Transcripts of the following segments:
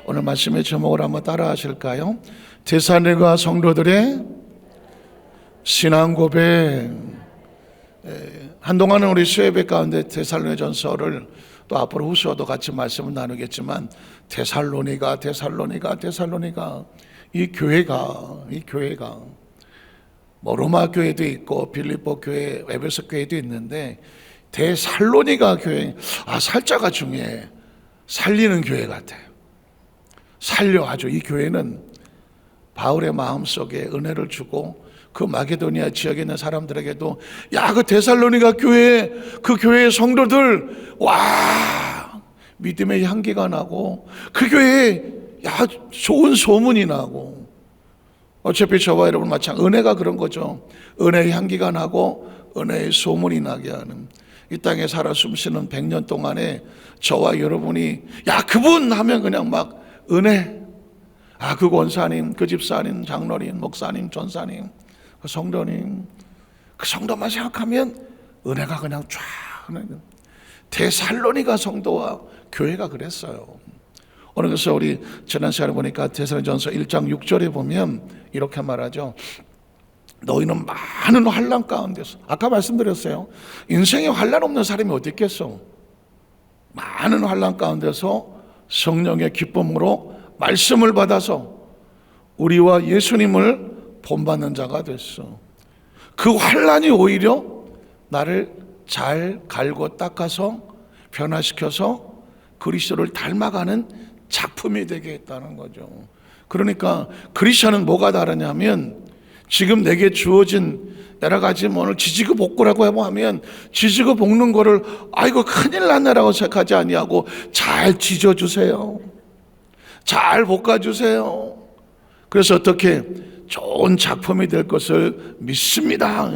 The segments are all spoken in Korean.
오늘 말씀의 제목을 한번 따라 하실까요? 데살로니가 성도들의 신앙 고백. 한동안은 우리 수예배 가운데 데살로니전서를 또 앞으로 후서도 같이 말씀을 나누겠지만 데살로니가 이 교회가 뭐 로마 교회도 있고 빌립보 교회, 에베소 교회도 있는데 데살로니가 교회, 살자가 중요해. 살리는 교회 같아요. 살려하죠. 이 교회는 바울의 마음속에 은혜를 주고 그 마게도니아 지역에 있는 사람들에게도 그 데살로니가 교회, 그 교회의 성도들 믿음의 향기가 나고 그 교회에 좋은 소문이 나고, 어차피 저와 여러분 마찬가지 은혜가 그런 거죠. 은혜의 향기가 나고 은혜의 소문이 나게 하는, 이 땅에 살아 숨쉬는 100년 동안에 저와 여러분이 그분 하면 그냥 막 은혜, 그 권사님, 그 집사님, 장로님, 목사님, 전사님, 그 성도님, 그 성도만 생각하면 은혜가 그냥 쫙. 데살로니가 성도와 교회가 그랬어요. 오늘 그래서 우리 지난 시간에 보니까 데살로니전서 1장 6절에 보면 이렇게 말하죠. 너희는 많은 환난 가운데서, 아까 말씀드렸어요. 인생에 환난 없는 사람이 어디 있겠어. 많은 환난 가운데서 성령의 기쁨으로 말씀을 받아서 우리와 예수님을 본받는 자가 됐어. 그 환난이 오히려 나를 잘 갈고 닦아서 변화시켜서 그리스도를 닮아가는 작품이 되게 했다는 거죠. 그러니까 크리스천은 뭐가 다르냐면, 지금 내게 주어진 여러 가지 오늘 지지고 볶으라고 하면 지지고 볶는 거를 이거 큰일 났네라고 생각하지 아니하고 잘 지져주세요. 잘 볶아주세요. 그래서 어떻게 좋은 작품이 될 것을 믿습니다.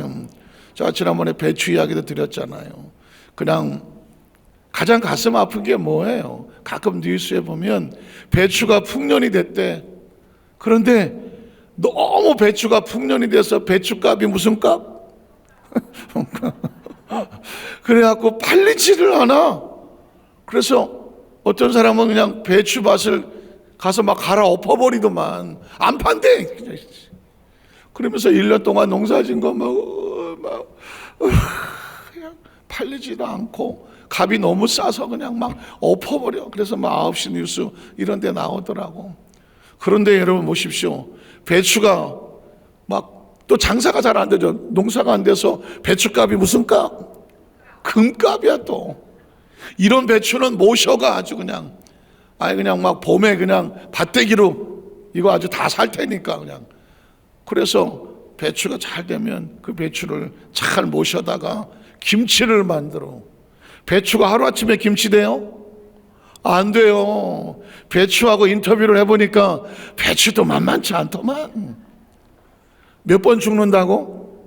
제가 지난번에 배추 이야기도 드렸잖아요. 그냥 가장 가슴 아픈 게 뭐예요? 가끔 뉴스에 보면 배추가 풍년이 됐대. 그런데 너무 배추가 풍년이 돼서 배추값이 무슨 값? 그래갖고 팔리지를 않아. 그래서 어떤 사람은 그냥 배추밭을 가서 막 갈아 엎어버리더만 안 판대. 그러면서 1년 동안 농사진 거 그냥 팔리지도 않고 값이 너무 싸서 그냥 막 엎어버려. 그래서 막 9시 뉴스 이런 데 나오더라고. 그런데 여러분 보십시오. 배추가 막 또 장사가 잘 안 되죠. 농사가 안 돼서 배추값이 무슨 값? 금값이야 또. 이런 배추는 모셔가 아주 그냥 막 봄에 그냥 밭대기로 이거 아주 다 살 테니까 그냥. 그래서 배추가 잘 되면 그 배추를 잘 모셔다가 김치를 만들어. 배추가 하루아침에 김치 돼요? 안 돼요. 배추하고 인터뷰를 해보니까 배추도 만만치 않더만. 몇 번 죽는다고?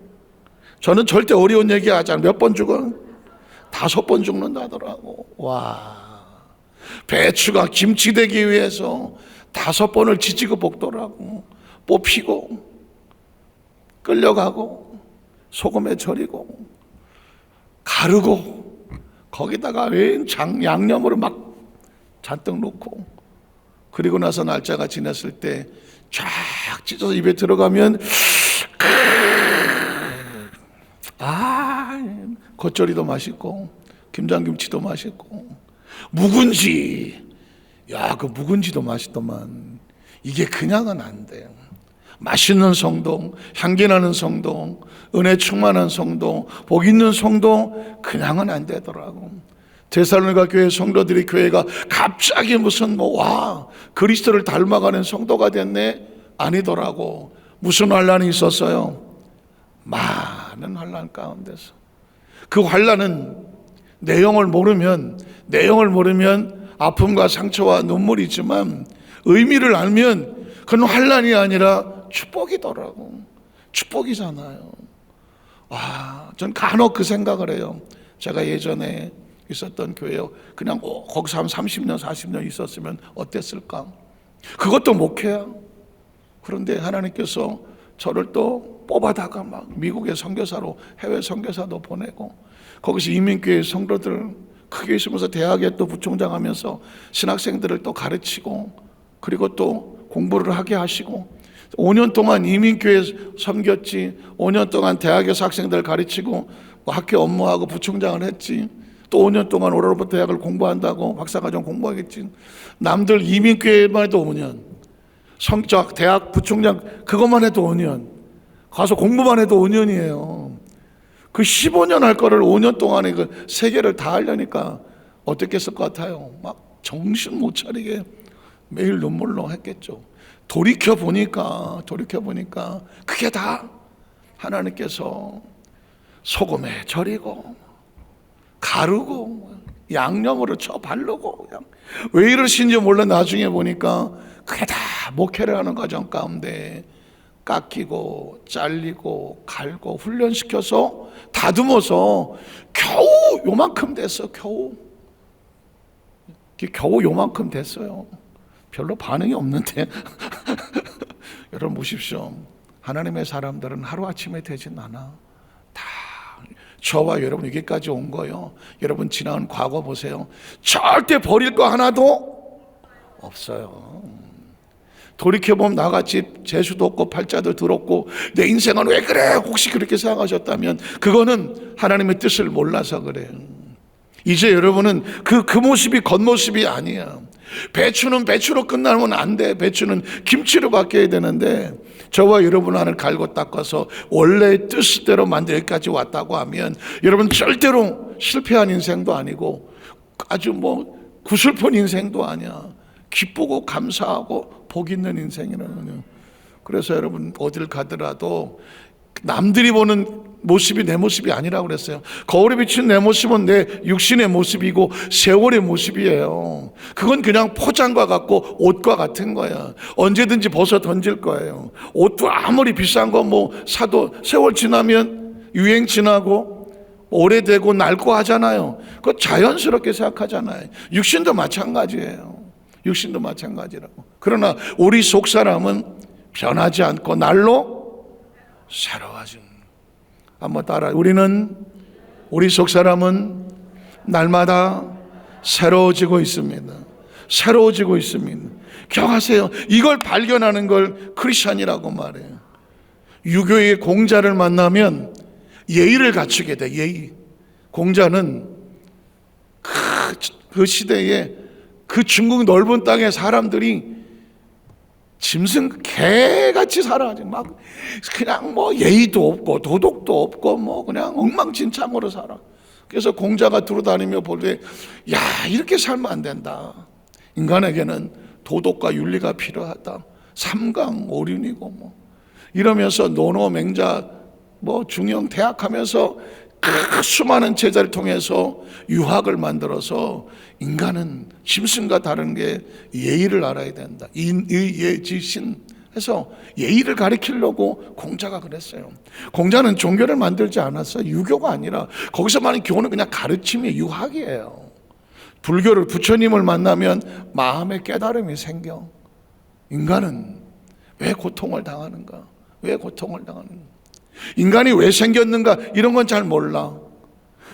저는 절대 어려운 얘기 하지 않아요. 몇 번 죽어? 5번 죽는다더라고. 배추가 김치 되기 위해서 5번을 지지고 볶더라고. 뽑히고 끌려가고 소금에 절이고 가르고 거기다가 웬 양념으로 막 잔뜩 넣고, 그리고 나서 날짜가 지났을 때 쫙 찢어서 입에 들어가면 겉절이도 맛있고 김장김치도 맛있고 묵은지, 그 묵은지도 맛있더만. 이게 그냥은 안 돼요. 맛있는 성도, 향기나는 성도, 은혜 충만한 성도, 복 있는 성도 그냥은 안 되더라고. 데살로니가 교회 성도들이 교회가 갑자기 무슨 그리스도를 닮아가는 성도가 됐네? 아니더라고. 무슨 환난이 있었어요? 많은 환난 가운데서. 그 환난은 내용을 모르면 아픔과 상처와 눈물이지만 의미를 알면 그건 환난이 아니라 축복이더라고. 축복이잖아요. 전 간혹 그 생각을 해요. 제가 예전에 있었던 교회요. 그냥 거기서 한 30년, 40년 있었으면 어땠을까? 그것도 목회야. 그런데 하나님께서 저를 또 뽑아다가 막 미국의 선교사로, 해외 선교사도 보내고, 거기서 이민교회 성도들 크게 있으면서 대학에 또 부총장 하면서 신학생들을 또 가르치고, 그리고 또 공부를 하게 하시고 5년 동안 이민교회 섬겼지, 5년 동안 대학에서 학생들 가르치고 뭐 학교 업무하고 부총장을 했지, 또 5년 동안 오로로버 대학을 공부한다고 박사과정 공부하겠지. 남들 이민교회만 해도 5년, 성적 대학 부총장 그것만 해도 5년, 가서 공부만 해도 5년이에요. 그 15년 할 거를 5년 동안에 그 세 개를 다 하려니까 어떻게 했을 것 같아요? 막 정신 못 차리게 매일 눈물로 했겠죠. 돌이켜 보니까 그게 다 하나님께서 소금에 절이고 가르고 양념으로 쳐 바르고, 왜 이러신지 몰라 나중에 보니까 그게 다 목회를 하는 과정 가운데 깎이고 잘리고 갈고 훈련시켜서 다듬어서 겨우 요만큼 됐어. 겨우 요만큼 됐어요. 별로 반응이 없는데 여러분 보십시오. 하나님의 사람들은 하루아침에 되진 않아. 다 저와 여러분 여기까지 온 거예요. 여러분 지나온 과거 보세요. 절대 버릴 거 하나도 없어요. 돌이켜보면 나같이 재수도 없고 팔자도 더럽고 내 인생은 왜 그래? 혹시 그렇게 생각하셨다면 그거는 하나님의 뜻을 몰라서 그래요. 이제 여러분은 그 모습이 겉모습이 아니야. 배추는 배추로 끝나면 안 돼. 배추는 김치로 바뀌어야 되는데 저와 여러분 안을 갈고 닦아서 원래의 뜻대로 만들 여기까지 왔다고 하면 여러분 절대로 실패한 인생도 아니고 아주 구슬픈 인생도 아니야. 기쁘고 감사하고 복 있는 인생이라는. 그래서 여러분 어딜 가더라도 남들이 보는 모습이 내 모습이 아니라고 그랬어요. 거울에 비친 내 모습은 내 육신의 모습이고 세월의 모습이에요. 그건 그냥 포장과 같고 옷과 같은 거야. 언제든지 벗어 던질 거예요. 옷도 아무리 비싼 거 사도 세월 지나면 유행 지나고 오래되고 낡고 하잖아요. 그거 자연스럽게 생각하잖아요. 육신도 마찬가지예요. 육신도 마찬가지라고. 그러나 우리 속 사람은 변하지 않고 날로 새로워진. 한번 따라. 우리 속 사람은 날마다 새로워지고 있습니다. 새로워지고 있습니다. 기억하세요. 이걸 발견하는 걸 크리스찬이라고 말해요. 유교의 공자를 만나면 예의를 갖추게 돼. 예의. 공자는 그 시대에 그 중국 넓은 땅에 사람들이 짐승 개같이 살아가지. 막 그냥 예의도 없고 도덕도 없고 그냥 엉망진창으로 살아. 그래서 공자가 두루다니며 볼때 야, 이렇게 살면 안 된다. 인간에게는 도덕과 윤리가 필요하다. 삼강 오륜이고 이러면서 노노맹자 중형 대학하면서 그 수많은 제자를 통해서 유학을 만들어서 인간은 짐승과 다른 게 예의를 알아야 된다. 인의예지신 해서 예의를 가르치려고 공자가 그랬어요. 공자는 종교를 만들지 않았어요. 유교가 아니라 거기서 말하는 교훈은 그냥 가르침이 유학이에요. 불교를 부처님을 만나면 마음의 깨달음이 생겨. 인간은 왜 고통을 당하는가? 왜 고통을 당하는가? 인간이 왜 생겼는가? 이런 건 잘 몰라.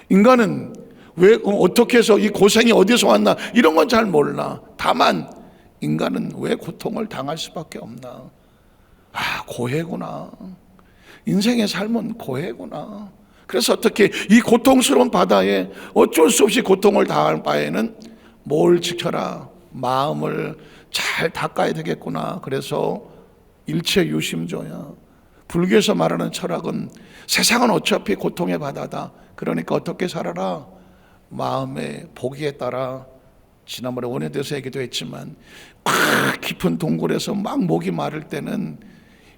인간은 왜 어떻게 해서 이 고생이 어디서 왔나? 이런 건 잘 몰라. 다만 인간은 왜 고통을 당할 수밖에 없나? 고해구나. 인생의 삶은 고해구나. 그래서 어떻게 이 고통스러운 바다에 어쩔 수 없이 고통을 당할 바에는 뭘 지켜라? 마음을 잘 닦아야 되겠구나. 그래서 일체유심조야. 불교에서 말하는 철학은 세상은 어차피 고통의 바다다. 그러니까 어떻게 살아라? 마음의 보기에 따라. 지난번에 원효대에서 얘기도 했지만 깊은 동굴에서 막 목이 마를 때는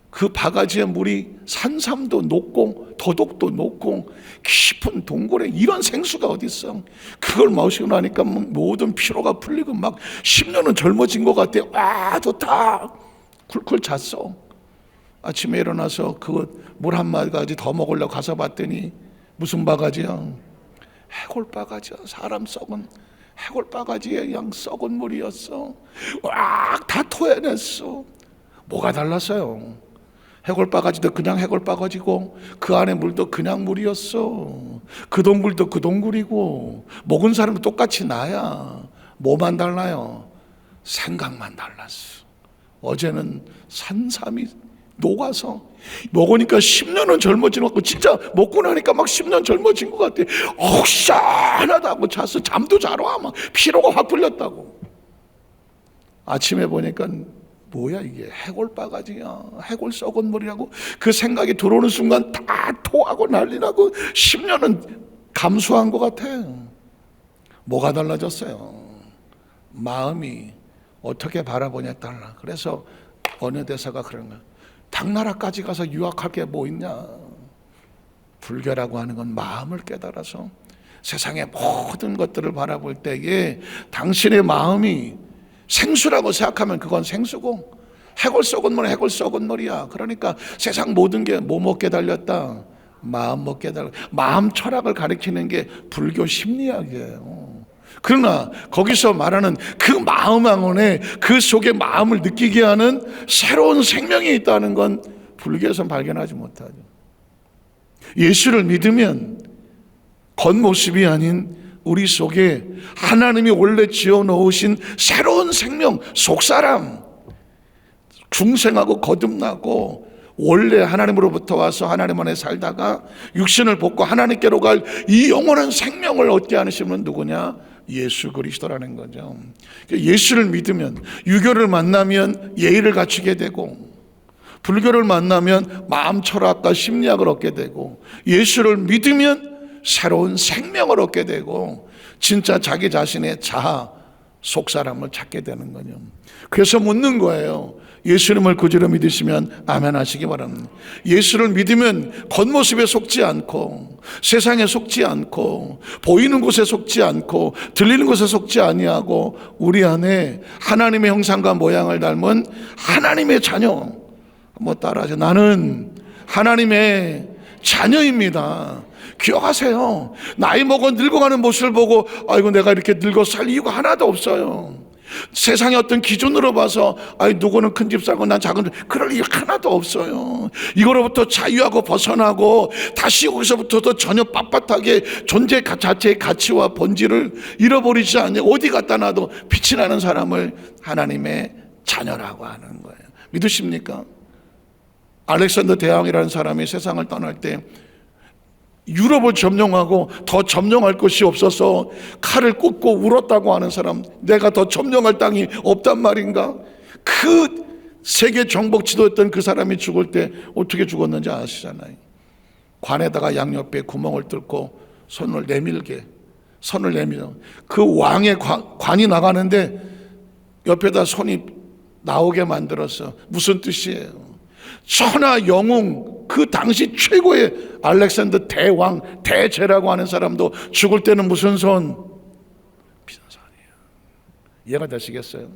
그 바가지의 물이 산삼도 녹고 도독도 녹고 깊은 동굴에 이런 생수가 어디 있어. 그걸 마시고 나니까 모든 피로가 풀리고 막 10년은 젊어진 것 같아. 와, 좋다. 쿨쿨 잤어. 아침에 일어나서 그거 물 한 바가지 더 먹으려고 가서 봤더니 무슨 바가지야? 해골 바가지야. 사람 썩은 해골 바가지에 그냥 썩은 물이었어. 와, 다 토해냈어. 뭐가 달랐어요? 해골 바가지도 그냥 해골 바가지고 그 안에 물도 그냥 물이었어. 그 동굴도 그 동굴이고 먹은 사람도 똑같이 나야. 뭐만 달라요? 생각만 달랐어. 어제는 산삼이 녹아서 먹으니까 10년은 젊어진 것 같고, 진짜 먹고 나니까 막 10년 젊어진 것 같아. 시원하다고 잤어. 잠도 잘 와. 막 피로가 확 풀렸다고. 아침에 보니까 뭐야 이게, 해골 바가지야, 해골 썩은 머리라고. 그 생각이 들어오는 순간 다 토하고 난리 나고 10년은 감수한 것 같아. 뭐가 달라졌어요? 마음이 어떻게 바라보냐에 따라. 그래서 어느 대사가 그런 거야. 당나라까지 가서 유학할 게 뭐 있냐. 불교라고 하는 건 마음을 깨달아서 세상의 모든 것들을 바라볼 때에 당신의 마음이 생수라고 생각하면 그건 생수고, 해골 썩은 머리 해골 썩은 머리야. 그러니까 세상 모든 게 뭐 먹게 달렸다? 마음 먹게 달렸다. 마음 철학을 가리키는 게 불교 심리학이에요. 그러나 거기서 말하는 그 마음 안에, 그 속에 마음을 느끼게 하는 새로운 생명이 있다는 건 불교에서는 발견하지 못하죠. 예수를 믿으면 겉모습이 아닌 우리 속에 하나님이 원래 지어 놓으신 새로운 생명, 속사람, 중생하고 거듭나고 원래 하나님으로부터 와서 하나님 안에 살다가 육신을 벗고 하나님께로 갈 이 영원한 생명을 얻게 하시는 분은 누구냐? 예수 그리스도라는 거죠. 예수를 믿으면, 유교를 만나면 예의를 갖추게 되고, 불교를 만나면 마음 철학과 심리학을 얻게 되고, 예수를 믿으면 새로운 생명을 얻게 되고, 진짜 자기 자신의 자아, 속사람을 찾게 되는 거죠. 그래서 묻는 거예요. 예수님을 구주로 믿으시면 아멘 하시기 바랍니다. 예수를 믿으면 겉모습에 속지 않고, 세상에 속지 않고, 보이는 곳에 속지 않고, 들리는 곳에 속지 아니하고, 우리 안에 하나님의 형상과 모양을 닮은 하나님의 자녀. 한번 따라하죠. 나는 하나님의 자녀입니다. 기억하세요. 나이 먹어 늙어가는 모습을 보고 아이고 내가 이렇게 늙어 살 이유가 하나도 없어요. 세상의 어떤 기준으로 봐서 누구는 큰 집 살고 난 작은 집, 그럴 이유 하나도 없어요. 이거로부터 자유하고 벗어나고 다시 여기서부터 더 전혀 빳빳하게 존재 자체의 가치와 본질을 잃어버리지 않냐. 어디 갖다 놔도 빛이 나는 사람을 하나님의 자녀라고 하는 거예요. 믿으십니까? 알렉산더 대왕이라는 사람이 세상을 떠날 때 유럽을 점령하고 더 점령할 것이 없어서 칼을 꽂고 울었다고 하는 사람, 내가 더 점령할 땅이 없단 말인가? 그 세계 정복 지도였던 그 사람이 죽을 때 어떻게 죽었는지 아시잖아요. 관에다가 양옆에 구멍을 뚫고 손을 내밀어 그 왕의 관이 나가는데 옆에다 손이 나오게 만들었어. 무슨 뜻이에요? 천하 영웅, 그 당시 최고의 알렉산더 대왕, 대제라고 하는 사람도 죽을 때는 무슨 손? 비선손이에요. 이해가 되시겠어요?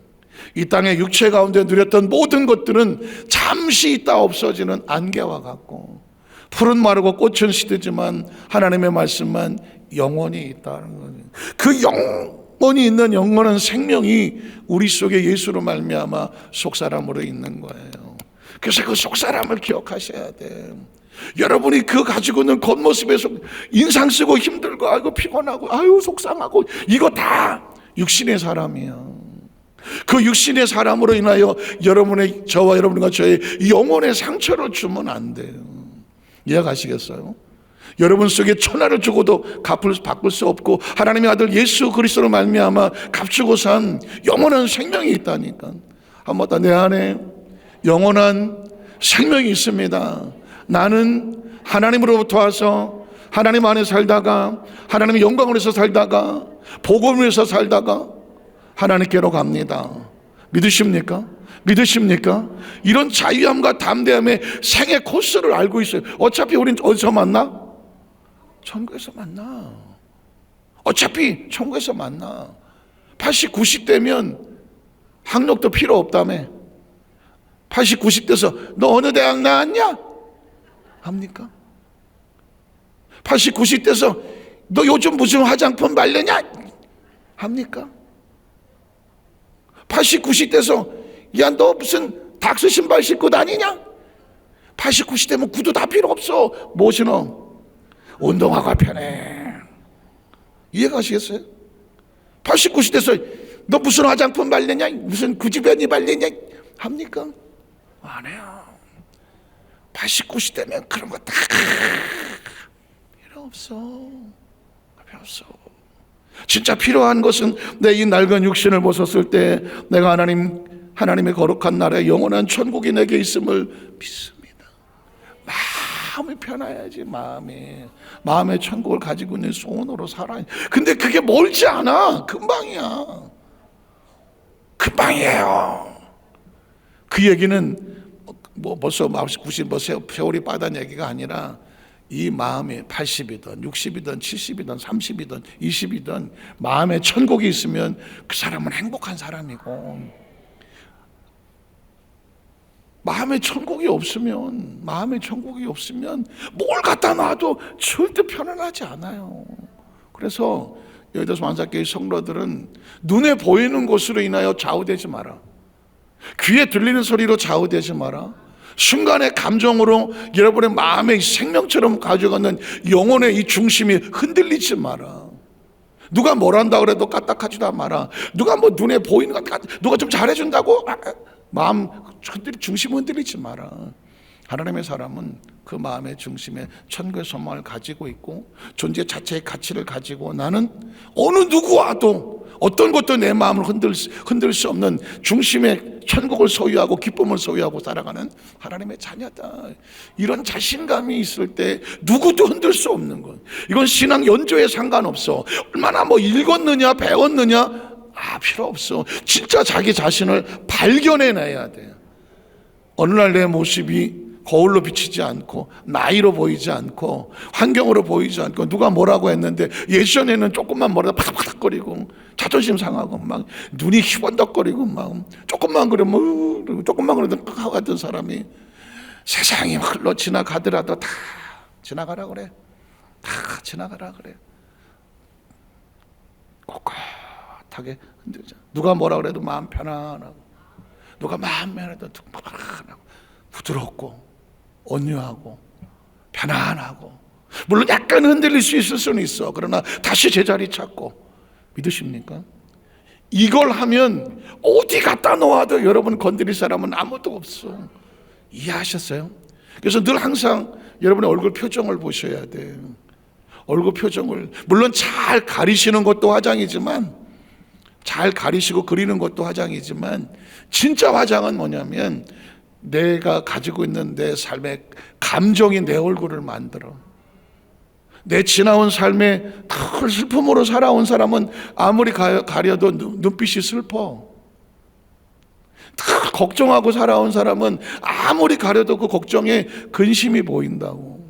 이 땅의 육체 가운데 누렸던 모든 것들은 잠시 있다 없어지는 안개와 같고, 풀은 마르고 꽃은 시들지만 하나님의 말씀만 영원히 있다는 거예요. 그 영원히 있는 영원한 생명이 우리 속에 예수로 말미암아 속사람으로 있는 거예요. 그래서 그 속사람을 기억하셔야 돼요. 여러분이 그 가지고 있는 겉모습에 인상 쓰고 힘들고 아이고 피곤하고 아유 속상하고 이거 다 육신의 사람이에요. 그 육신의 사람으로 인하여 여러분의, 저와 여러분과 저의 영혼의 상처를 주면 안 돼요. 이해가시겠어요? 여러분 속에 천하를 주고도 바꿀 수 없고 하나님의 아들 예수 그리스도로 말미암아 값주고 산 영원한 생명이 있다니까. 한번 더 내 안에 영원한 생명이 있습니다. 나는 하나님으로부터 와서 하나님 안에 살다가 하나님의 영광을 위해서 살다가 복음을 위해서 살다가 하나님께로 갑니다. 믿으십니까? 믿으십니까? 이런 자유함과 담대함의 생애 코스를 알고 있어요. 어차피 우린 어디서 만나? 천국에서 만나. 어차피 천국에서 만나. 80, 90대면 학력도 필요 없다며. 80, 90대에서 너 어느 대학 나왔냐? 합니까? 80, 90대에서 너 요즘 무슨 화장품 바르냐? 합니까? 80, 90대에서 야 너 무슨 닥스 신발 신고 다니냐? 80, 90대면 구두 다 필요 없어. 뭐 신어? 운동화가 편해. 이해가시겠어요? 80, 90대에서 너 무슨 화장품 바르냐? 무슨 구지변이 바르냐? 합니까? 안 해요. 80, 90 되면 그런 거 다 필요 없어. 필요 없어. 진짜 필요한 것은 내 이 낡은 육신을 벗었을 때 내가 하나님의 거룩한 나라의 영원한 천국이 내게 있음을 믿습니다. 마음이 편해야지. 마음의 천국을 가지고 있는 소원으로 살아야. 근데 그게 멀지 않아. 금방이야. 금방이에요. 그 얘기는 벌써 90 세월이 빠단 얘기가 아니라 이 마음이 80이든 60이든 70이든 30이든 20이든 마음에 천국이 있으면 그 사람은 행복한 사람이고, 마음에 천국이 없으면 뭘 갖다 놔도 절대 편안하지 않아요. 그래서 여의도 만삭교회 성도들은 눈에 보이는 것으로 인하여 좌우되지 마라. 귀에 들리는 소리로 좌우되지 마라. 순간의 감정으로 여러분의 마음의 생명처럼 가져가는 영혼의 이 중심이 흔들리지 마라. 누가 뭘 한다 그래도 까딱하지도 마라. 누가 뭐 눈에 보이는 것, 누가 좀 잘해준다고 마음 중심 흔들리지 마라. 하나님의 사람은 그 마음의 중심에 천국의 소망을 가지고 있고 존재 자체의 가치를 가지고, 나는 어느 누구와도 어떤 것도 내 마음을 흔들 수 없는 중심의 천국을 소유하고 기쁨을 소유하고 살아가는 하나님의 자녀다. 이런 자신감이 있을 때 누구도 흔들 수 없는 것. 이건 신앙 연조에 상관없어. 얼마나 뭐 읽었느냐 배웠느냐 필요 없어. 진짜 자기 자신을 발견해내야 돼. 어느 날 내 모습이 거울로 비치지 않고 나이로 보이지 않고 환경으로 보이지 않고 누가 뭐라고 했는데 예전에는 조금만 뭐라도 파닥파닥거리고 자존심 상하고 막 눈이 희번덕거리고 막 조금만 그러면 조금만 그러던 하던 사람이 세상이 흘러 지나가더라도 다 지나가라 그래. 다 지나가라 그래. 꼿꼿하게 흔들자. 누가 뭐라 그래도 마음 편안하고, 누가 마음 편해도 편안하고, 부드럽고 온유하고 편안하고, 물론 약간 흔들릴 수 있을 수는 있어. 그러나 다시 제자리 찾고. 믿으십니까? 이걸 하면 어디 갖다 놓아도 여러분 건드릴 사람은 아무도 없어. 이해하셨어요? 그래서 늘 항상 여러분의 얼굴 표정을 보셔야 돼요. 얼굴 표정을, 물론 잘 가리시는 것도 화장이지만, 잘 가리시고 그리는 것도 화장이지만, 진짜 화장은 뭐냐면 내가 가지고 있는 내 삶의 감정이 내 얼굴을 만들어. 내 지나온 삶에 큰 슬픔으로 살아온 사람은 아무리 가려도 눈빛이 슬퍼. 걱정하고 살아온 사람은 아무리 가려도 그 걱정에 근심이 보인다고.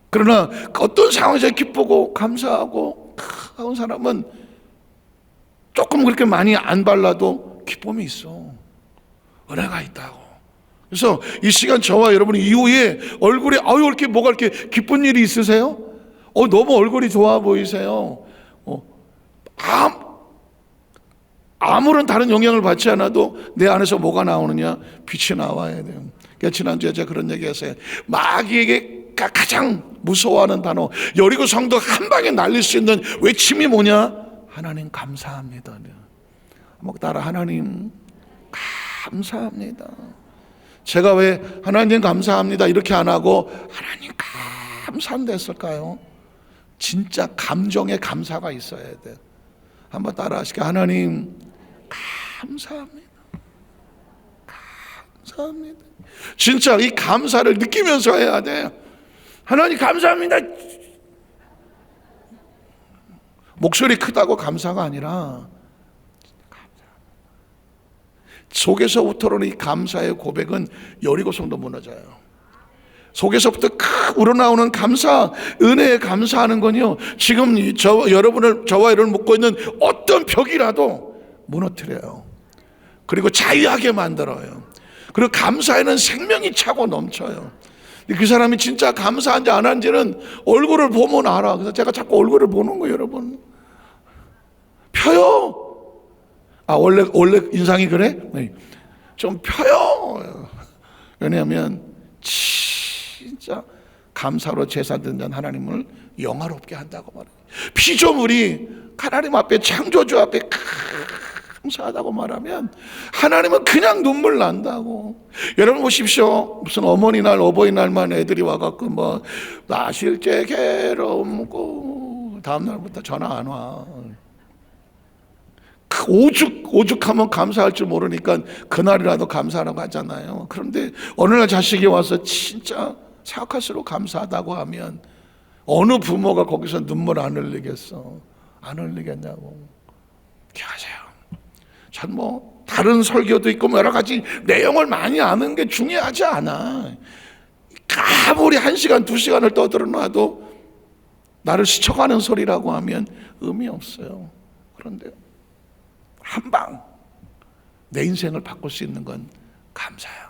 그러나 어떤 상황에서 기쁘고 감사하고 하는 사람은 조금 그렇게 많이 안 발라도 기쁨이 있어. 은혜가 있다고. 그래서 이 시간 저와 여러분 이후에 얼굴에 이렇게 뭐가 이렇게 기쁜 일이 있으세요? 너무 얼굴이 좋아 보이세요. 아무런 다른 영향을 받지 않아도 내 안에서 뭐가 나오느냐? 빛이 나와야 돼요. 그러니까 지난주에 제가 그런 얘기했어요. 마귀에게 가장 무서워하는 단어, 여리고 성도 한 방에 날릴 수 있는 외침이 뭐냐? 하나님 감사합니다. 한번 따라, 하나님 감사합니다. 제가 왜 하나님 감사합니다 이렇게 안 하고 하나님 감사합니다 했을까요? 진짜 감정의 감사가 있어야 돼. 한번 따라 하시게. 하나님 감사합니다. 감사합니다. 진짜 이 감사를 느끼면서 해야 돼. 하나님 감사합니다. 목소리 크다고 감사가 아니라 속에서부터 이 감사의 고백은 여리고 성도 무너져요. 속에서부터 우러나오는 감사, 은혜에 감사하는 건요, 지금 저와 여러분을 묶고 있는 어떤 벽이라도 무너뜨려요. 그리고 자유하게 만들어요. 그리고 감사에는 생명이 차고 넘쳐요. 그 사람이 진짜 감사한지 안 한지는 얼굴을 보면 알아. 그래서 제가 자꾸 얼굴을 보는 거예요, 여러분. 펴요. 원래 인상이 그래? 좀 펴요. 왜냐하면 진짜 감사로 제사 드는 하나님을 영화롭게 한다고 말해요. 피조물이 하나님 앞에, 창조주 앞에 감사하다고 말하면 하나님은 그냥 눈물 난다고. 여러분 보십시오. 무슨 어머니날 어버이날만 애들이 와갖고 뭐 나실제 괴롭고 다음날부터 전화 안 와. 오죽하면 감사할 줄 모르니까 그날이라도 감사하라고 하잖아요. 그런데 어느 날 자식이 와서 진짜 생각할수록 감사하다고 하면 어느 부모가 거기서 눈물 안 흘리겠어? 안 흘리겠냐고. 기억하세요. 전 뭐 다른 설교도 있고 여러 가지 내용을 많이 아는 게 중요하지 않아. 아무리 1시간 2시간을 떠들어놔도 나를 스쳐가는 소리라고 하면 의미 없어요. 그런데 한방 내 인생을 바꿀 수 있는 건 감사야.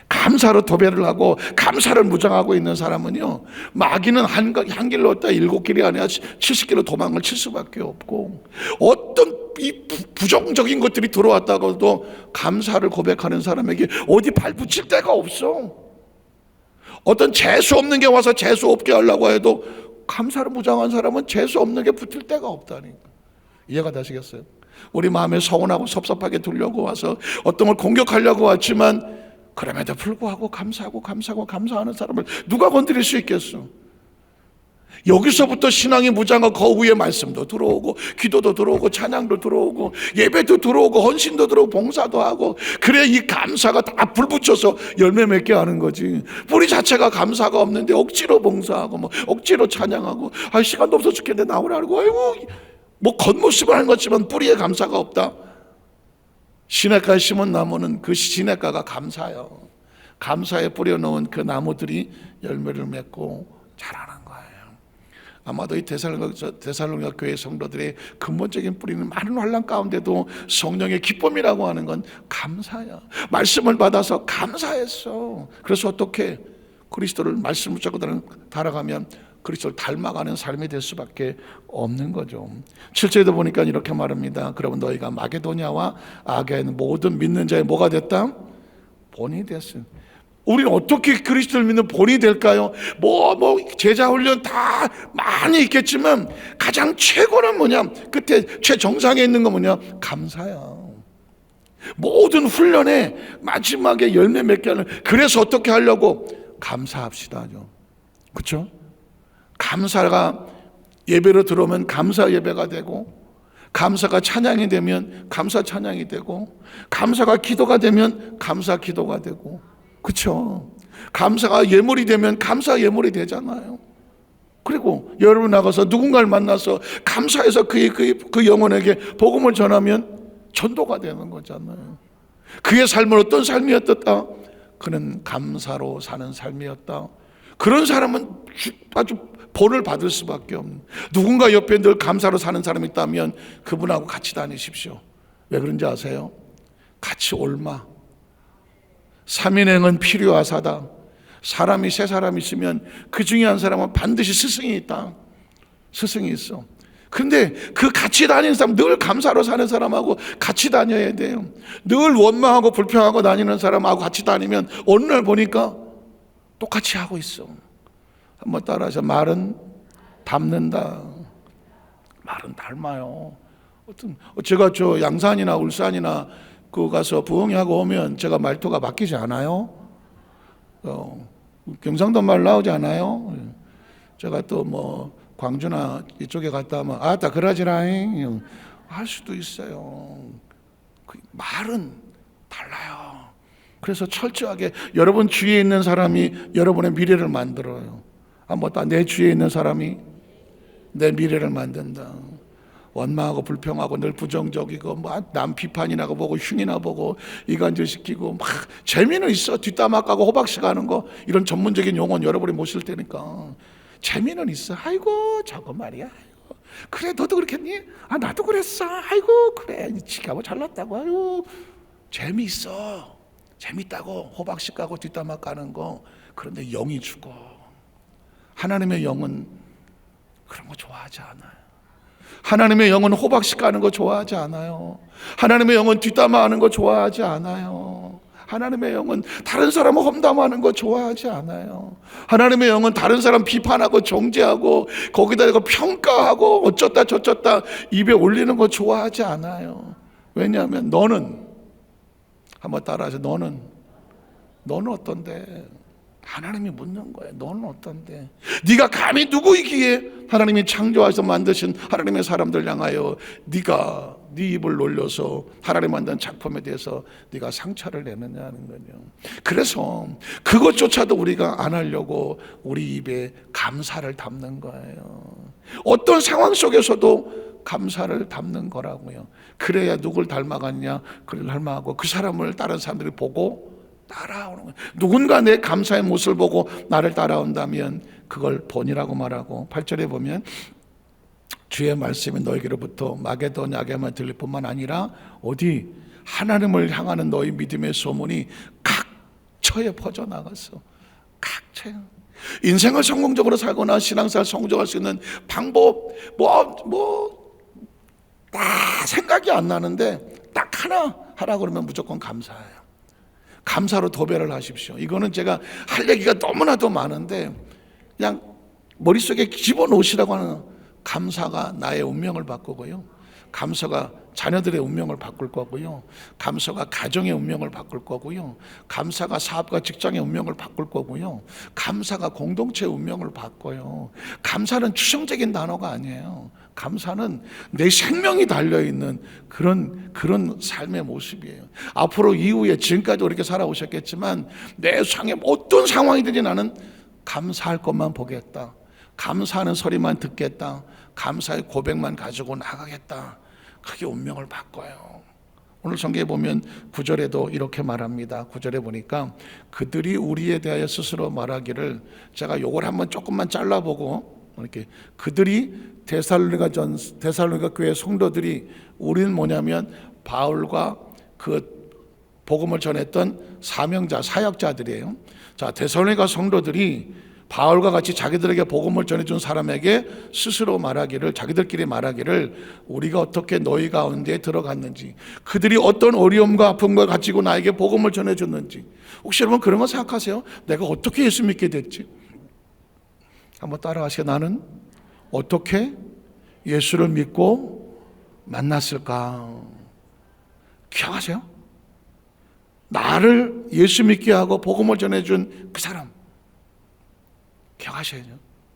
감사로 도배를 하고 감사를 무장하고 있는 사람은요, 마귀는 한 길로 왔다 7길이 아니라 70길로 도망을 칠 수밖에 없고, 어떤 이 부정적인 것들이 들어왔다고 해도 감사를 고백하는 사람에게 어디 발붙일 데가 없어. 어떤 재수 없는 게 와서 재수 없게 하려고 해도 감사를 무장한 사람은 재수 없는 게 붙을 데가 없다니까. 이해가 되시겠어요? 우리 마음에 서운하고 섭섭하게 두려고 와서 어떤 걸 공격하려고 왔지만 그럼에도 불구하고 감사하는 사람을 누가 건드릴 수 있겠어? 여기서부터 신앙이 무장하고 그 위에 말씀도 들어오고 기도도 들어오고 찬양도 들어오고 예배도 들어오고 헌신도 들어오고 봉사도 하고, 그래 이 감사가 다 불붙여서 열매 맺게 하는 거지. 뿌리 자체가 감사가 없는데 억지로 봉사하고 뭐 억지로 찬양하고 시간도 없어 죽겠는데 나오라고, 아이고 뭐 겉모습을 하는 것지만 뿌리에 감사가 없다. 시냇가에 심은 나무는 그 시냇가가 감사요. 감사에 뿌려놓은 그 나무들이 열매를 맺고 자라는 거예요. 아마도 이 데살로니가 교회 성도들의 근본적인 뿌리는 많은 환난 가운데도 성령의 기쁨이라고 하는 건 감사야. 말씀을 받아서 감사했어. 그래서 어떻게 그리스도를 말씀 붙잡고 달아가면 그리스도를 닮아가는 삶이 될 수밖에 없는 거죠. 7절에도 보니까 이렇게 말합니다. 그러면 너희가 마게도냐와 아가야의 모든 믿는 자의 뭐가 됐다? 본이 됐어. 우리는 어떻게 그리스도를 믿는 본이 될까요? 제자 훈련 다 많이 있겠지만 가장 최고는 뭐냐? 끝에 최정상에 있는 건 뭐냐? 감사야. 모든 훈련의 마지막에 열매 맺게 하는, 그래서 어떻게 하려고? 감사합시다죠. 그렇죠? 감사가 예배로 들어오면 감사 예배가 되고, 감사가 찬양이 되면 감사 찬양이 되고, 감사가 기도가 되면 감사 기도가 되고, 그렇죠? 감사가 예물이 되면 감사 예물이 되잖아요. 그리고 여러분 나가서 누군가를 만나서 감사해서 그 영혼에게 복음을 전하면 전도가 되는 거잖아요. 그의 삶은 어떤 삶이었다? 그는 감사로 사는 삶이었다. 그런 사람은 아주 본을 받을 수밖에 없는, 누군가 옆에 늘 감사로 사는 사람이 있다면 그분하고 같이 다니십시오. 왜 그런지 아세요? 같이 올마. 삼인행은 필요하사다. 사람이 세 사람 있으면 그 중에 한 사람은 반드시 스승이 있다. 스승이 있어. 근데 그 같이 다니는 사람, 늘 감사로 사는 사람하고 같이 다녀야 돼요. 늘 원망하고 불평하고 다니는 사람하고 같이 다니면 어느 날 보니까 똑같이 하고 있어. 한번 따라하셔. 말은 닮는다. 말은 닮아요. 제가 저 양산이나 울산이나 그 가서 부흥회하고 오면 제가 말투가 바뀌지 않아요? 경상도 말 나오지 않아요? 제가 또 뭐 광주나 이쪽에 갔다 하면 아따 그러지라잉 할 수도 있어요. 그 말은 달라요. 그래서 철저하게 여러분 주위에 있는 사람이 여러분의 미래를 만들어요. 내 주위에 있는 사람이 내 미래를 만든다. 원망하고 불평하고 늘 부정적이고 남 비판이나 보고 흉이나 보고 이간질시키고 막 재미는 있어. 뒷담화 까고 호박씨 가는 거, 이런 전문적인 용어는 여러분이 못 쓸 테니까 재미는 있어. 아이고 저거 말이야. 아이고, 그래 너도 그렇겠니? 나도 그랬어. 아이고 그래 지가 뭐 잘났다고. 아이고 재미있어. 재밌다고 호박씨 까고 뒷담화 까는 거. 그런데 영이 죽어. 하나님의 영은 그런 거 좋아하지 않아요. 하나님의 영은 호박씨 까는 거 좋아하지 않아요. 하나님의 영은 뒷담화하는 거 좋아하지 않아요. 하나님의 영은 다른 사람을 험담하는 거 좋아하지 않아요. 하나님의 영은 다른 사람 비판하고 정죄하고 거기다 대고 평가하고 어쩌다 저쩌다 입에 올리는 거 좋아하지 않아요. 왜냐하면 너는, 한번 따라하세요. 너는 어떤데? 하나님이 묻는 거예요. 너는 어떤데? 네가 감히 누구이기에 하나님이 창조하셔서 만드신 하나님의 사람들 향하여 네가 네 입을 놀려서 하나님 만든 작품에 대해서 네가 상처를 내느냐는 거죠. 그래서 그것조차도 우리가 안 하려고 우리 입에 감사를 담는 거예요. 어떤 상황 속에서도 감사를 담는 거라고요. 그래야 누굴 닮아갔냐? 그를 닮아가고 그 사람을 다른 사람들이 보고 따라오는 거예요. 누군가 내 감사의 모습을 보고 나를 따라온다면 그걸 본이라고 말하고, 8절에 보면 주의 말씀이 너희에게로부터 마게도냐에게만 들릴 뿐만 아니라 어디 하나님을 향하는 너희 믿음의 소문이 각처에 퍼져나갔어. 각처에. 인생을 성공적으로 살거나 신앙생활 성공할 수 있는 방법 다 생각이 안 나는데 딱 하나 하라 그러면 무조건 감사해요. 감사로 도배를 하십시오. 이거는 제가 할 얘기가 너무나도 많은데 그냥 머릿속에 집어넣으시라고 하는, 감사가 나의 운명을 바꾸고요, 감사가 자녀들의 운명을 바꿀 거고요, 감사가 가정의 운명을 바꿀 거고요, 감사가 사업과 직장의 운명을 바꿀 거고요, 감사가 공동체의 운명을 바꿔요. 감사는 추상적인 단어가 아니에요. 감사는 내 생명이 달려있는 그런 삶의 모습이에요. 앞으로 이후에 지금까지 이렇게 살아오셨겠지만 내 상에 어떤 상황이든지 나는 감사할 것만 보겠다, 감사하는 소리만 듣겠다, 감사의 고백만 가지고 나가겠다. 그게 운명을 바꿔요. 오늘 성경에 보면 9절에도 이렇게 말합니다. 9절에 보니까 그들이 우리에 대하여 스스로 말하기를, 제가 요걸 한번 조금만 잘라보고, 이렇게 그들이 데살로니가 교회 성도들이, 우리는 뭐냐면 바울과 그 복음을 전했던 사명자, 사역자들이에요. 자, 데살로니가 성도들이 바울과 같이 자기들에게 복음을 전해준 사람에게 스스로 말하기를, 자기들끼리 말하기를, 우리가 어떻게 너희 가운데에 들어갔는지, 그들이 어떤 어려움과 아픔을 가지고 나에게 복음을 전해줬는지. 혹시 여러분 그런 거 생각하세요? 내가 어떻게 예수 믿게 됐지? 한번 따라하세요. 나는 어떻게 예수를 믿고 만났을까? 기억하세요? 나를 예수 믿게 하고 복음을 전해준 그 사람 기억하셔야죠.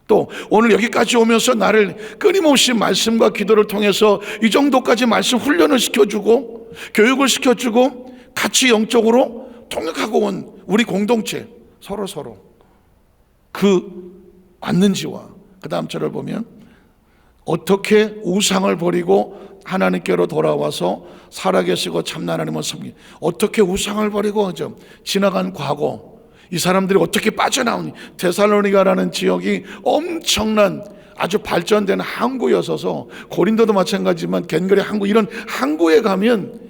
또 오늘 여기까지 오면서 나를 끊임없이 말씀과 기도를 통해서 이 정도까지 말씀 훈련을 시켜주고 교육을 시켜주고 같이 영적으로 통역하고 온 우리 공동체, 서로 그 왔는지와, 그 다음 절을 보면 어떻게 우상을 버리고 하나님께로 돌아와서 살아계시고 참나 하나님을 섬기, 어떻게 우상을 버리고 지나간 과거, 이 사람들이 어떻게 빠져나오니. 데살로니가라는 지역이 엄청난 아주 발전된 항구였어서, 고린도도 마찬가지지만 겐거리 항구, 이런 항구에 가면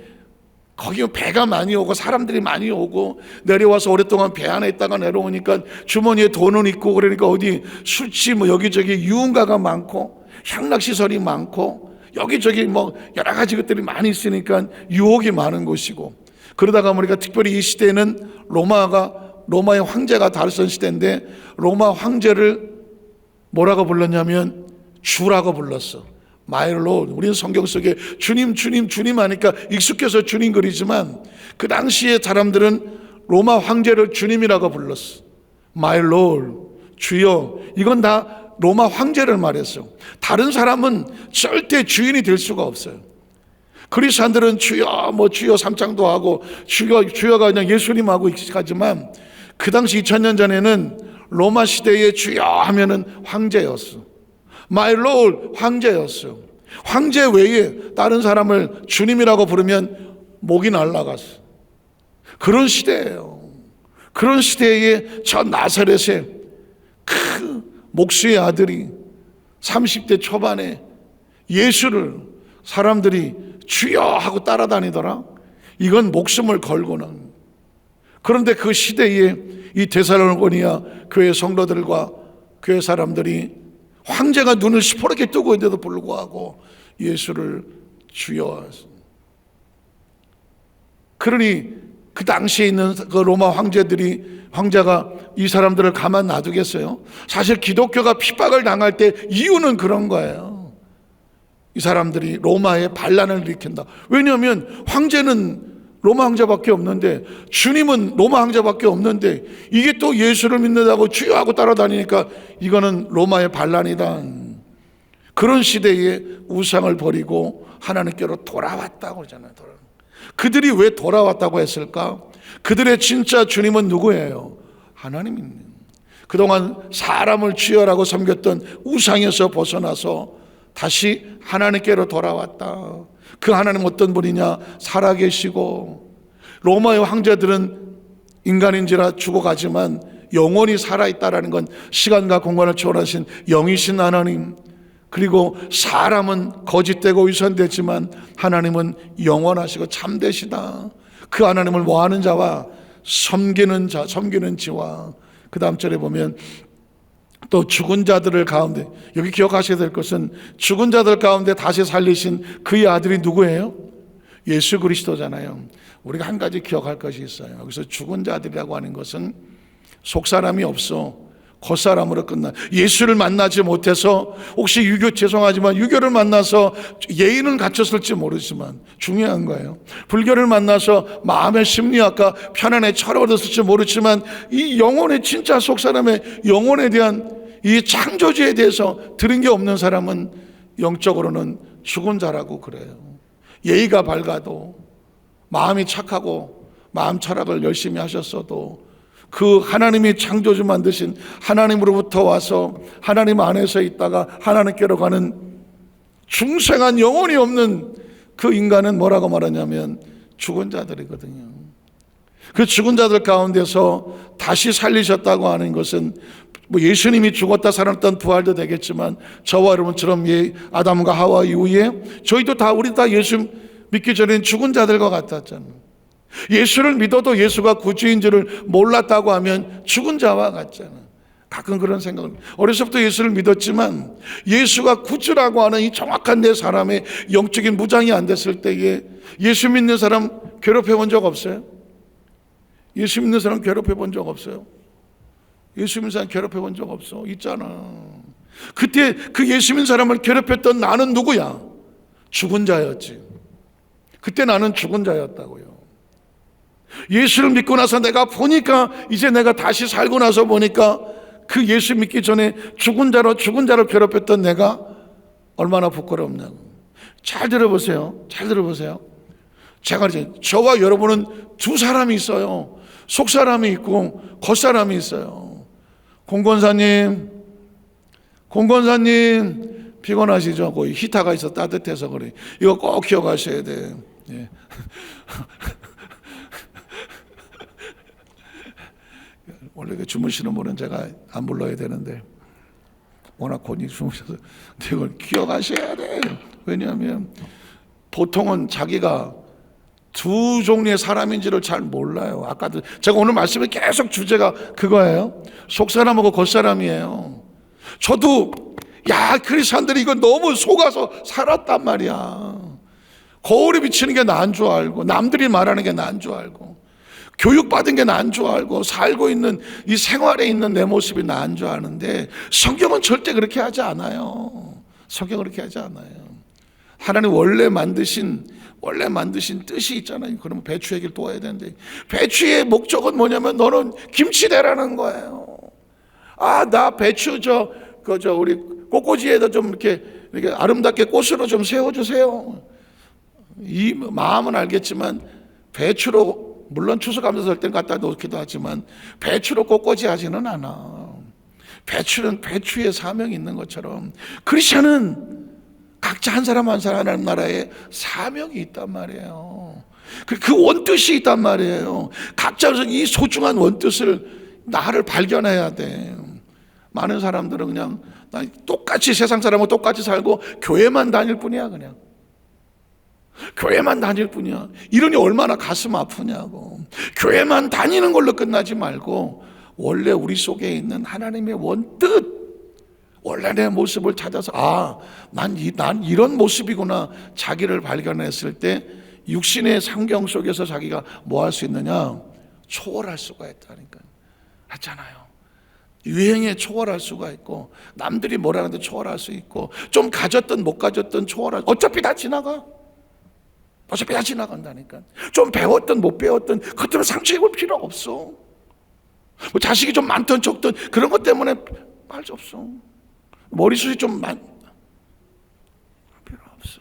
거기 배가 많이 오고 사람들이 많이 오고, 내려와서 오랫동안 배 안에 있다가 내려오니까 주머니에 돈은 있고, 그러니까 어디 술집 여기저기 유흥가가 많고 향락시설이 많고 여기저기 여러 가지 것들이 많이 있으니까 유혹이 많은 곳이고, 그러다가 보니까 특별히 이 시대에는 로마의 황제가 다루던 시대인데, 로마 황제를 뭐라고 불렀냐면 주라고 불렀어. My Lord. 우리는 성경 속에 주님 하니까 익숙해서 주님 그리지만, 그 당시에 사람들은 로마 황제를 주님이라고 불렀어. My Lord, 주여. 이건 다 로마 황제를 말했어. 다른 사람은 절대 주인이 될 수가 없어요. 그리스도인들은 주여 주여 삼창도 하고 주여가 그냥 예수님하고 익숙하지만, 그 당시 2000년 전에는 로마 시대의 주여 하면은 황제였어. My Lord, 황제였어. 황제 외에 다른 사람을 주님이라고 부르면 목이 날아갔어. 그런 시대예요. 그런 시대에 저 나사렛의 그 목수의 아들이 30대 초반에 예수를 사람들이 주여 하고 따라다니더라. 이건 목숨을 걸고는. 그런데 그 시대에 이 데살로니가 교회 성도들과 교회 사람들이 황제가 눈을 시퍼렇게 뜨고 있는데도 불구하고 예수를 주여. 그러니 그 당시에 있는 그 로마 황제가 이 사람들을 가만 놔두겠어요? 사실 기독교가 핍박을 당할 때 이유는 그런 거예요. 이 사람들이 로마의 반란을 일으킨다. 왜냐하면 황제는 로마 황제밖에 없는데, 주님은 로마 황제밖에 없는데, 이게 또 예수를 믿는다고 주여하고 따라다니니까 이거는 로마의 반란이다. 그런 시대에 우상을 버리고 하나님께로 돌아왔다고 그러잖아요. 그들이 왜 돌아왔다고 했을까? 그들의 진짜 주님은 누구예요? 하나님입니다. 그동안 사람을 주여라고 섬겼던 우상에서 벗어나서 다시 하나님께로 돌아왔다. 그 하나님 어떤 분이냐? 살아계시고, 로마의 황제들은 인간인지라 죽어가지만 영원히 살아있다라는 건 시간과 공간을 초월하신 영이신 하나님, 그리고 사람은 거짓되고 위선되지만 하나님은 영원하시고 참되시다. 그 하나님을 뭐하는 자와 섬기는 자, 섬기는 지와, 그 다음 절에 보면 또 죽은 자들을 가운데, 여기 기억하셔야 될 것은 죽은 자들 가운데 다시 살리신 그의 아들이 누구예요? 예수 그리스도잖아요. 우리가 한 가지 기억할 것이 있어요. 여기서 죽은 자들이라고 하는 것은 속사람이 없어 겉사람으로 끝나. 예수를 만나지 못해서, 혹시 죄송하지만 유교를 만나서 예의는 갖췄을지 모르지만 중요한 거예요. 불교를 만나서 마음의 심리학과 편안에 철을 얻었을지 모르지만 이 영혼의 진짜 속사람의 영혼에 대한 이 창조주에 대해서 들은 게 없는 사람은 영적으로는 죽은 자라고 그래요. 예의가 밝아도, 마음이 착하고 마음 철학을 열심히 하셨어도 그 하나님이 창조주 만드신 하나님으로부터 와서 하나님 안에서 있다가 하나님께로 가는 중생한 영혼이 없는 그 인간은 뭐라고 말하냐면 죽은 자들이거든요. 그 죽은 자들 가운데서 다시 살리셨다고 하는 것은 뭐 예수님이 죽었다 살았던 부활도 되겠지만, 저와 여러분처럼 아담과 하와 이후에 저희도 다, 우리 다 예수 믿기 전엔 죽은 자들과 같았잖아요. 예수를 믿어도 예수가 구주인지를 몰랐다고 하면 죽은 자와 같잖아요. 가끔 그런 생각을, 어려서부터 예수를 믿었지만 예수가 구주라고 하는 이 정확한 내 사람의 영적인 무장이 안 됐을 때에 예수 믿는 사람 괴롭혀 본 적 없어요? 예수 믿는 사람 괴롭혀 본 적 없어요? 예수 믿는 사람 괴롭혀 본 적 없어? 있잖아. 그때 그 예수 믿는 사람을 괴롭혔던 나는 누구야? 죽은 자였지. 그때 나는 죽은 자였다고요. 예수를 믿고 나서 내가 보니까, 이제 내가 다시 살고 나서 보니까 그 예수 믿기 전에 죽은 자를 괴롭혔던 내가 얼마나 부끄럽냐고. 잘 들어보세요. 잘 들어보세요. 제가 이제, 저와 여러분은 두 사람이 있어요. 속사람이 있고 겉사람이 있어요. 공권사님 피곤하시죠? 거기 히타가 있어 따뜻해서 그래. 이거 꼭 기억하셔야 돼. 예. 원래 그 주무시는 분은 제가 안 불러야 되는데 워낙 곤히 주무셔서 이걸 기억하셔야 돼요. 왜냐하면 보통은 자기가 두 종류의 사람인지를 잘 몰라요. 아까도 제가 오늘 말씀에 계속 주제가 그거예요. 속사람하고 겉사람이에요. 저도 크리스찬들이 이거 너무 속아서 살았단 말이야. 거울에 비치는 게 나은 줄 알고, 남들이 말하는 게 나은 줄 알고, 교육받은 게 나은 줄 알고, 살고 있는 이 생활에 있는 내 모습이 나은 줄 아는데, 성경은 절대 그렇게 하지 않아요. 성경은 그렇게 하지 않아요. 하나님 원래 만드신 뜻이 있잖아요. 그러면 배추 얘기를 또 해야 되는데, 배추의 목적은 뭐냐면 너는 김치 되라는 거예요. 나 배추 우리 꽃꽂이에다 좀 이렇게 아름답게 꽃으로 좀 세워주세요. 이 마음은 알겠지만 배추로, 물론 추수감사절 할 땐 갖다 놓기도 하지만 배추로 꽃꽂이 하지는 않아. 배추는 배추의 사명이 있는 것처럼 크리스천은 각자 한 사람 한 사람 하나님 나라에 사명이 있단 말이에요. 그 원뜻이 있단 말이에요. 각자 이 소중한 원뜻을, 나를 발견해야 돼. 많은 사람들은 그냥 똑같이 세상 사람하고 똑같이 살고 교회만 다닐 뿐이야. 그냥 교회만 다닐 뿐이야. 이러니 얼마나 가슴 아프냐고. 교회만 다니는 걸로 끝나지 말고 원래 우리 속에 있는 하나님의 원뜻, 원래 내 모습을 찾아서 난 이런 모습이구나 자기를 발견했을 때 육신의 상경 속에서 자기가 뭐 할 수 있느냐? 초월할 수가 있다니까요. 했잖아요. 유행에 초월할 수가 있고, 남들이 뭐라는데 초월할 수 있고, 좀 가졌든 못 가졌든 초월할, 어차피 다 지나가. 어차피 다 지나간다니까. 좀 배웠든 못 배웠든 그것들은 상처 입을 필요 없어. 뭐 자식이 좀 많든 적든 그런 것 때문에 말 수 없어. 머리숱이 좀 필요 없어.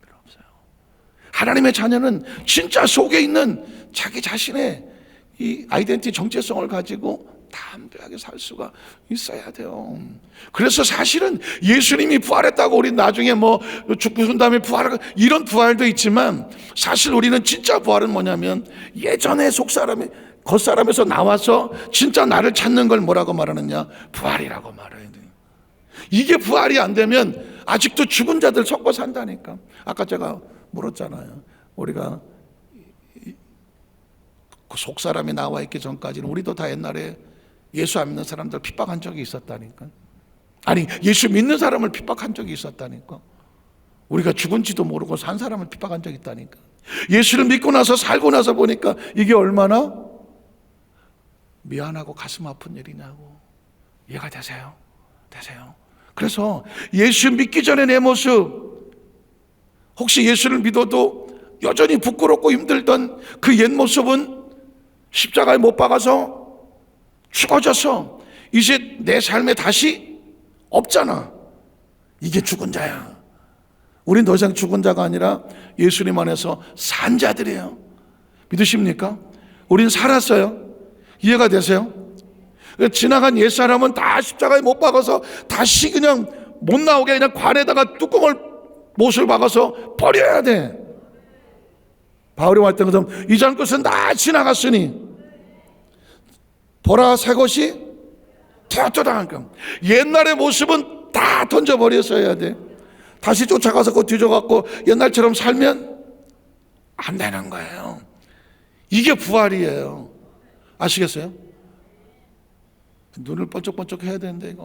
필요 없어요. 하나님의 자녀는 진짜 속에 있는 자기 자신의 이 아이덴티티 정체성을 가지고 담대하게 살 수가 있어야 돼요. 그래서 사실은 예수님이 부활했다고 우리 나중에 뭐 죽으신 다음에 부활, 이런 부활도 있지만, 사실 우리는 진짜 부활은 뭐냐면 예전에 속사람이 겉사람에서 나와서 진짜 나를 찾는 걸 뭐라고 말하느냐? 부활이라고 말해야 돼요. 이게 부활이 안 되면 아직도 죽은 자들 섞어 산다니까. 아까 제가 물었잖아요. 우리가 그 속사람이 나와 있기 전까지는 우리도 다 옛날에 예수 안 믿는 사람들 핍박한 적이 있었다니까. 아니, 예수 믿는 사람을 핍박한 적이 있었다니까. 우리가 죽은지도 모르고 산 사람을 핍박한 적이 있다니까. 예수를 믿고 나서 살고 나서 보니까 이게 얼마나 미안하고 가슴 아픈 일이냐고. 이해가 되세요? 되세요? 그래서 예수 믿기 전에 내 모습, 혹시 예수를 믿어도 여전히 부끄럽고 힘들던 그 옛 모습은 십자가에 못 박아서 죽어져서 이제 내 삶에 다시 없잖아. 이게 죽은 자야. 우린 더 이상 죽은 자가 아니라 예수님 안에서 산 자들이에요. 믿으십니까? 우린 살았어요. 이해가 되세요? 지나간 옛사람은 다 십자가에 못 박아서 다시 그냥 못 나오게 그냥 관에다가 뚜껑을 못을 박아서 버려야 돼. 바울이 말했던 것처럼 이전 것은 다 지나갔으니 보라 새 것이 되었도다. 옛날의 모습은 다 던져버렸어야 돼. 다시 쫓아가서 그거 뒤져갖고 옛날처럼 살면 안 되는 거예요. 이게 부활이에요. 아시겠어요? 눈을 번쩍번쩍 해야 되는데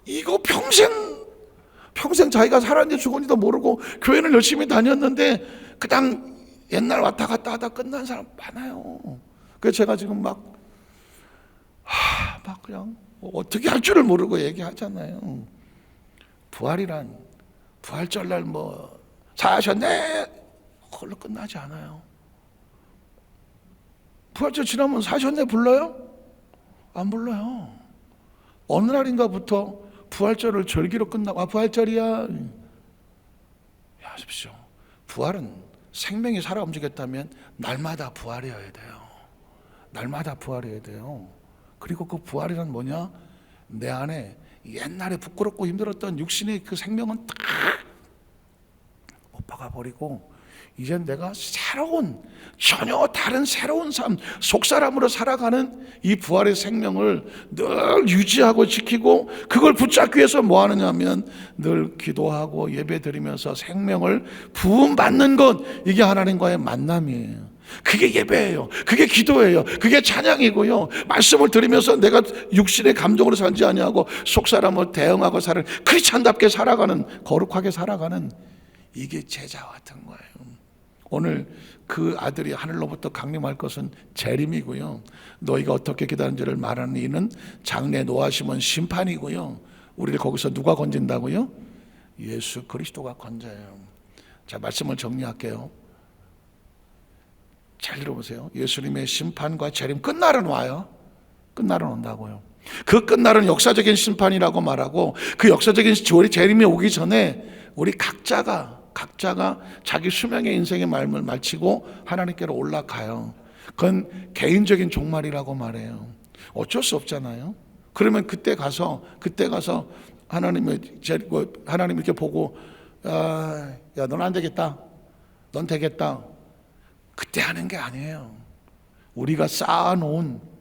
이거 평생 자기가 살았는지 죽었는지도 모르고 교회는 열심히 다녔는데 그냥 옛날 왔다 갔다 하다 끝난 사람 많아요. 그래서 제가 지금 막 그냥 어떻게 할 줄을 모르고 얘기하잖아요. 부활이란 부활절날 뭐 사셨네 그걸로 끝나지 않아요. 부활절 지나면 사셨네 불러요? 안 불러요. 어느 날인가부터 부활절을 절기로 끝나고 부활절이야. 하십시오. 부활은 생명이 살아 움직였다면 날마다 부활이어야 돼요. 날마다 부활해야 돼요. 그리고 그 부활이란 뭐냐? 내 안에 옛날에 부끄럽고 힘들었던 육신의 그 생명은 다 못 박아버리고 이젠 내가 전혀 다른 새로운 삶, 속사람으로 살아가는 이 부활의 생명을 늘 유지하고 지키고, 그걸 붙잡기 위해서 뭐 하느냐 하면 늘 기도하고 예배 드리면서 생명을 부음받는 것, 이게 하나님과의 만남이에요. 그게 예배예요. 그게 기도예요. 그게 찬양이고요. 말씀을 들으면서 내가 육신의 감정으로 살지 아니하고 속사람을 대응하고 사는 크리스찬답게 살아가는, 거룩하게 살아가는, 이게 제자 같은 거예요. 오늘 그 아들이 하늘로부터 강림할 것은 재림이고요. 너희가 어떻게 기다리는지를 말하는 이는 장래 노하심은 심판이고요. 우리를 거기서 누가 건진다고요? 예수 그리스도가 건져요. 자, 말씀을 정리할게요. 잘 들어보세요. 예수님의 심판과 재림, 끝날은 와요. 끝날은 온다고요. 그 끝날은 역사적인 심판이라고 말하고, 그 역사적인 재림이 오기 전에 우리 각자가 자기 수명의 인생의 말을 마치고 하나님께로 올라가요. 그건 개인적인 종말이라고 말해요. 어쩔 수 없잖아요. 그러면 그때 가서 하나님 이렇게 보고 야, 넌 안 되겠다, 넌 되겠다, 그때 하는 게 아니에요. 우리가 쌓아놓은,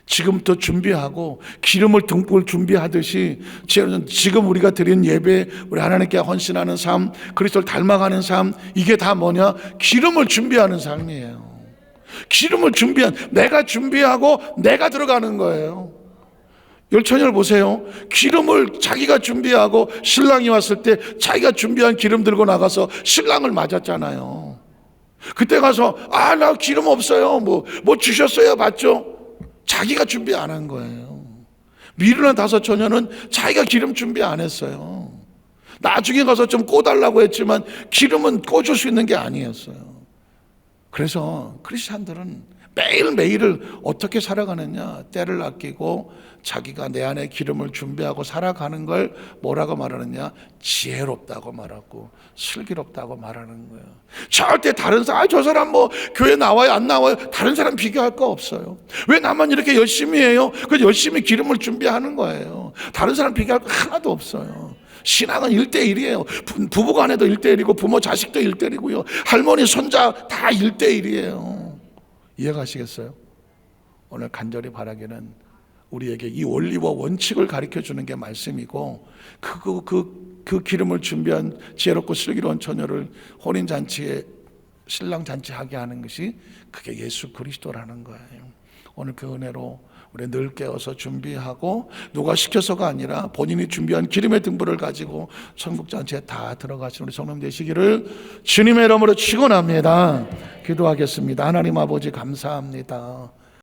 지금부터 준비하고 기름을 듬뿍 준비하듯이 지금 우리가 드린 예배, 우리 하나님께 헌신하는 삶, 그리스도를 닮아가는 삶, 이게 다 뭐냐? 기름을 준비하는 삶이에요. 기름을 내가 준비하고 내가 들어가는 거예요. 열천열 보세요. 기름을 자기가 준비하고 신랑이 왔을 때 자기가 준비한 기름 들고 나가서 신랑을 맞았잖아요. 그때 가서 나 기름 없어요, 뭐 주셨어요, 맞죠? 자기가 준비 안 한 거예요. 미르나 다섯 처녀는 자기가 기름 준비 안 했어요. 나중에 가서 좀 꽂달라고 했지만 기름은 꽂을 수 있는 게 아니었어요. 그래서 크리스찬들은 매일매일을 어떻게 살아가느냐, 때를 아끼고 자기가 내 안에 기름을 준비하고 살아가는 걸 뭐라고 말하느냐, 지혜롭다고 말하고 슬기롭다고 말하는 거예요. 절대 다른 사람, 저 사람 뭐 교회 나와요 안 나와요, 다른 사람 비교할 거 없어요. 왜 나만 이렇게 열심히 해요? 그 열심히 기름을 준비하는 거예요. 다른 사람 비교할 거 하나도 없어요. 신앙은 1대1이에요. 부부간에도 1대1이고 부모 자식도 1대1이고요. 할머니 손자 다 1대1이에요. 이해가시겠어요? 오늘 간절히 바라기는 우리에게 이 원리와 원칙을 가르쳐 주는 게 말씀이고, 그 기름을 준비한 지혜롭고 슬기로운 처녀를 혼인잔치에 신랑 잔치하게 하는 것이 그게 예수 그리스도라는 거예요. 오늘 그 은혜로 우리 늘 깨어서 준비하고, 누가 시켜서가 아니라 본인이 준비한 기름의 등불을 가지고 천국 잔치에 다 들어가신 우리 성령 되시기를 주님의 이름으로 축원합니다. 기도하겠습니다. 하나님 아버지 감사합니다.